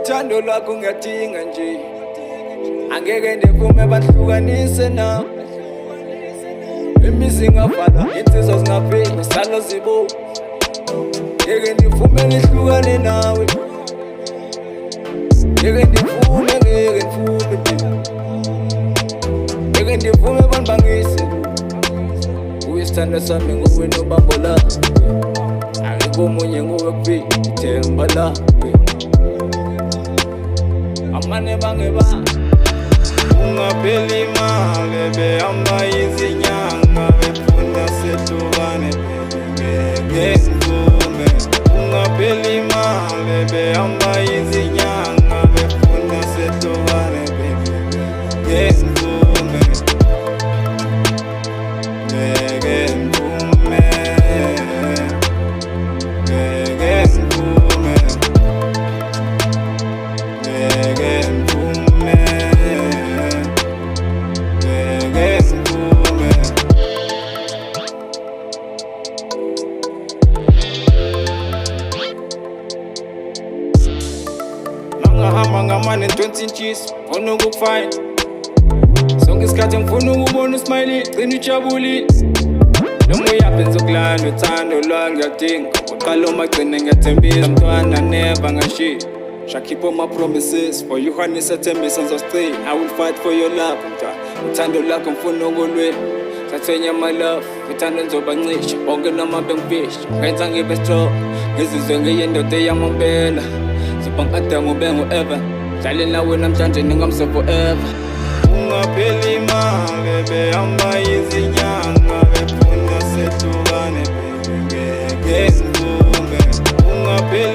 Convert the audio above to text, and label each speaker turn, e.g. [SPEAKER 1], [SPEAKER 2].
[SPEAKER 1] uthando lwakho ngiyadinga nje angeke ndivume bahlukanise na imizi ngavala insizwa zingafiki salo zibo ngeke ndivume ngihlukane nawe ngeke ndivume ngeke ndivume banibangise uyisithando sami nguwe nobambo la akekho omunye nguwe kuphela ithemba la amane bangeba ungapheli imali behamba izinyanga befuna sehlukane ngeke ngivume ungapheli imali behamba izinyanga befuna sehlukane ngeke ngivume ngeke ngivume ngeke ngivume ngeke ngivume Mangahamba ngamane 20 inches ngifuna ukukufine sonke isikhathi ngifuna ukubona usmile gcina ujabulile noma uyabenza ukulanda uthando lwami ngiyadinga uqala umagcine ngiyathembisa mntwana never ngashiya shall keep all my promises for you honey sethembisa ngizostay I will fight for your love uthando lakho ngifuna ukulwela sathwenya my love uthando ngizoba ncisha bonke noma bengifisha ngenza ngibe strong ngizizwe ngiyindoda eyamambela Adamu bengu ever Jale nawe namhlanje ningamse forever Ungapheli imali behamba izinyanga befuna sehlukane ngeke ngivume ungapheli